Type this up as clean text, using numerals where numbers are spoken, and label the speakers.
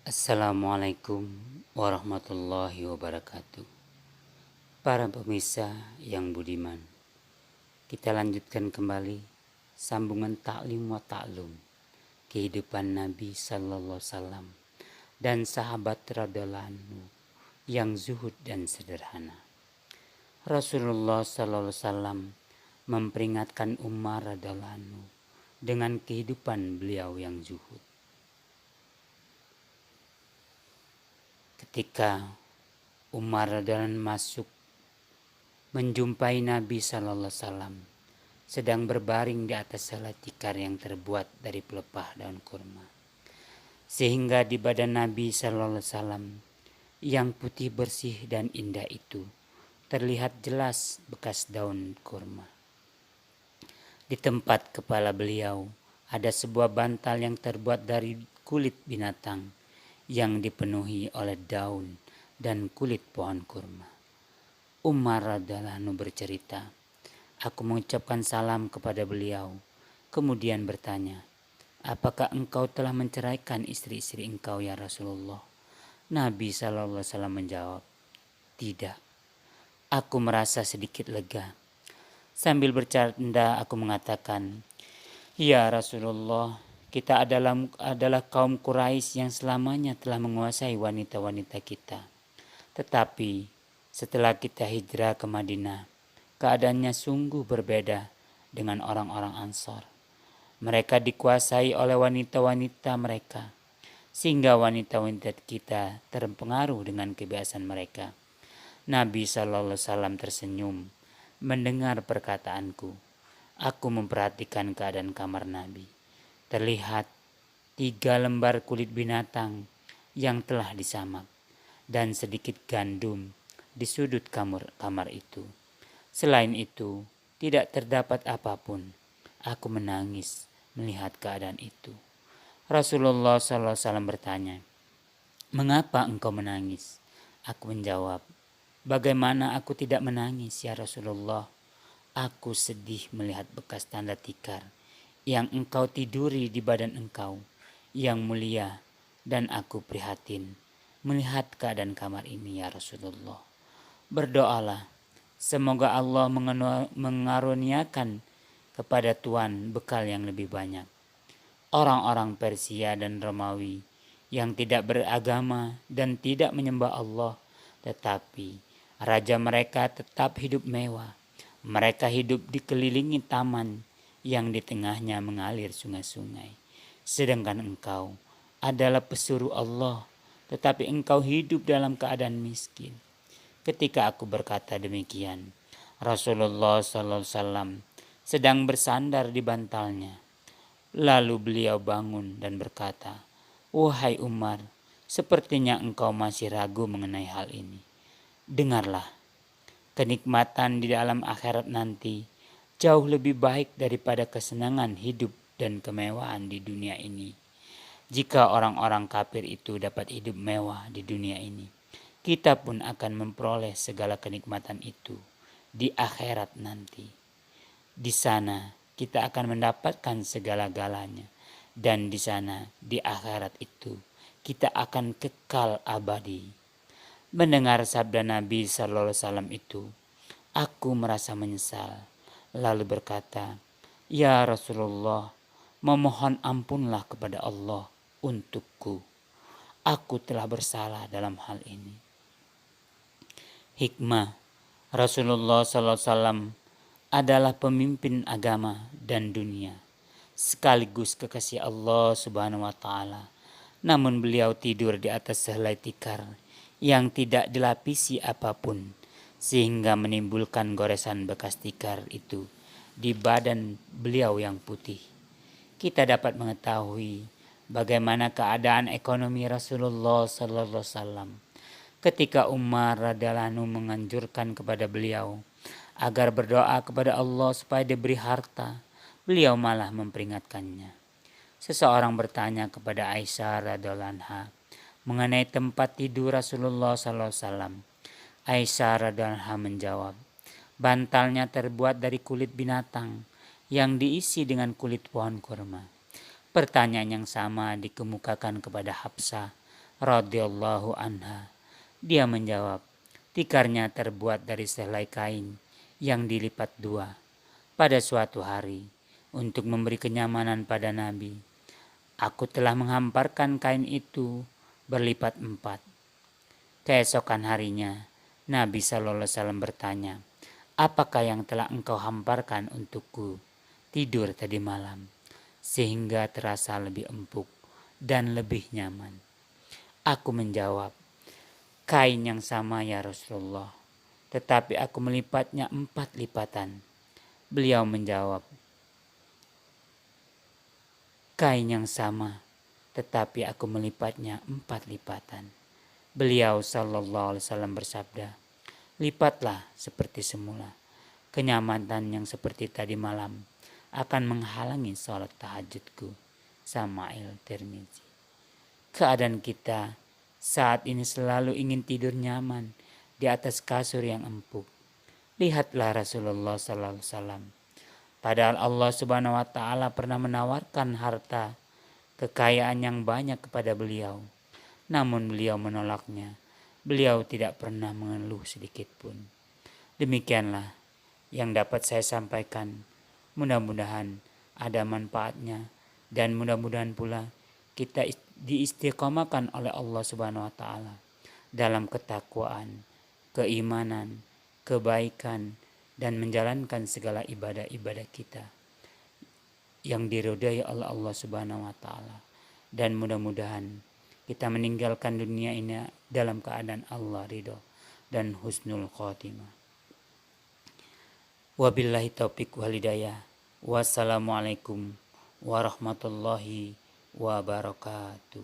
Speaker 1: Assalamualaikum warahmatullahi wabarakatuh. Para pemirsa yang budiman, kita lanjutkan kembali sambungan taklim wa taklum kehidupan Nabi Sallallahu Alaihi Wasallam dan sahabat radhiyallahu anhu yang zuhud dan sederhana. Rasulullah Sallallahu Alaihi Wasallam memperingatkan Umar radhiyallahu anhu dengan kehidupan beliau yang zuhud. Ketika Umar radhiyallahu anhu masuk menjumpai Nabi Sallallahu Alaihi Wasallam sedang berbaring di atas helai tikar yang terbuat dari pelepah daun kurma, sehingga di badan Nabi Sallallahu Alaihi Wasallam yang putih bersih dan indah itu terlihat jelas bekas daun kurma. Di tempat kepala beliau ada sebuah bantal yang terbuat dari kulit binatang yang dipenuhi oleh daun dan kulit pohon kurma. Umar radhiyallahu anhu bercerita, aku mengucapkan salam kepada beliau, kemudian bertanya, apakah engkau telah menceraikan istri-istri engkau ya Rasulullah? Nabi SAW menjawab, tidak. Aku merasa sedikit lega. Sambil bercanda aku mengatakan, ya Rasulullah, kita adalah kaum Quraisy yang selamanya telah menguasai wanita-wanita kita. Tetapi setelah kita hijrah ke Madinah, keadaannya sungguh berbeda dengan orang-orang Ansor. Mereka dikuasai oleh wanita-wanita mereka, sehingga wanita-wanita kita terpengaruh dengan kebiasaan mereka. Nabi SAW tersenyum mendengar perkataanku. Aku memperhatikan keadaan kamar Nabi. Terlihat 3 lembar kulit binatang yang telah disamak dan sedikit gandum di sudut kamar itu. Selain itu, tidak terdapat apapun. Aku menangis melihat keadaan itu. Rasulullah SAW bertanya, mengapa engkau menangis? Aku menjawab, bagaimana aku tidak menangis ya Rasulullah? Aku sedih melihat bekas tanda tikar yang engkau tiduri di badan engkau yang mulia, dan aku prihatin melihat keadaan kamar ini ya Rasulullah. Berdoalah, semoga Allah mengaruniakan kepada Tuhan bekal yang lebih banyak. Orang-orang Persia dan Romawi yang tidak beragama dan tidak menyembah Allah, tetapi raja mereka tetap hidup mewah. Mereka hidup dikelilingi taman yang di tengahnya mengalir sungai-sungai. Sedangkan engkau adalah pesuruh Allah, tetapi engkau hidup dalam keadaan miskin. Ketika aku berkata demikian, Rasulullah SAW sedang bersandar di bantalnya. Lalu beliau bangun dan berkata, wahai Umar, sepertinya engkau masih ragu mengenai hal ini. Dengarlah, kenikmatan di dalam akhirat nanti jauh lebih baik daripada kesenangan hidup dan kemewahan di dunia ini. Jika orang-orang kafir itu dapat hidup mewah di dunia ini, kita pun akan memperoleh segala kenikmatan itu di akhirat nanti. Di sana kita akan mendapatkan segala-galanya, dan di sana di akhirat itu kita akan kekal abadi. Mendengar sabda Nabi Sallallahu Alaihi Wasallam itu, aku merasa menyesal, lalu berkata, ya Rasulullah, memohon ampunlah kepada Allah untukku. Aku telah bersalah dalam hal ini. Hikmah, Rasulullah SAW adalah pemimpin agama dan dunia, sekaligus kekasih Allah Subhanahu wa Ta'ala. Namun beliau tidur di atas sehelai tikar yang tidak dilapisi apapun, sehingga menimbulkan goresan bekas tikar itu di badan beliau yang putih. Kita dapat mengetahui bagaimana keadaan ekonomi Rasulullah SAW ketika Umar radhiyallahu anhu menganjurkan kepada beliau agar berdoa kepada Allah supaya diberi harta, beliau malah memperingatkannya. Seseorang bertanya kepada Aisyah radhiyallahu anha mengenai tempat tidur Rasulullah SAW. Aisyah radhiyallahu anha menjawab, bantalnya terbuat dari kulit binatang yang diisi dengan kulit pohon kurma. Pertanyaan yang sama dikemukakan kepada Hafsah radhiyallahu anha. Dia menjawab, tikarnya terbuat dari sehelai kain yang dilipat dua. Pada suatu hari, untuk memberi kenyamanan pada Nabi, aku telah menghamparkan kain itu berlipat 4. Keesokan harinya, Nabi Shallallahu Alaihi Wasallam bertanya, apakah yang telah engkau hamparkan untukku tidur tadi malam, sehingga terasa lebih empuk dan lebih nyaman? Aku menjawab, kain yang sama ya Rasulullah, tetapi aku melipatnya 4 lipatan. Beliau menjawab, kain yang sama, tetapi aku melipatnya 4 lipatan. Beliau Sallallahu Alaihi Wasallam bersabda, lipatlah seperti semula. Kenyamanan yang seperti tadi malam akan menghalangi sholat tahajudku. Samail Tirmizi. Keadaan kita saat ini selalu ingin tidur nyaman di atas kasur yang empuk. Lihatlah Rasulullah Sallallahu Alaihi Wasallam. Padahal Allah Subhanahu Wa Taala pernah menawarkan harta, kekayaan yang banyak kepada beliau. Namun beliau menolaknya. Beliau tidak pernah mengeluh sedikit pun. Demikianlah yang dapat saya sampaikan. Mudah-mudahan ada manfaatnya dan mudah-mudahan pula kita diistiqomahkan oleh Allah Subhanahu wa taala dalam ketakwaan, keimanan, kebaikan dan menjalankan segala ibadah-ibadah kita yang diridhai oleh Allah Subhanahu wa taala. Dan mudah-mudahan kita meninggalkan dunia ini dalam keadaan Allah ridho dan husnul khotimah. Wabillahi taufiq wal hidayah. Wassalamualaikum warahmatullahi wabarakatuh.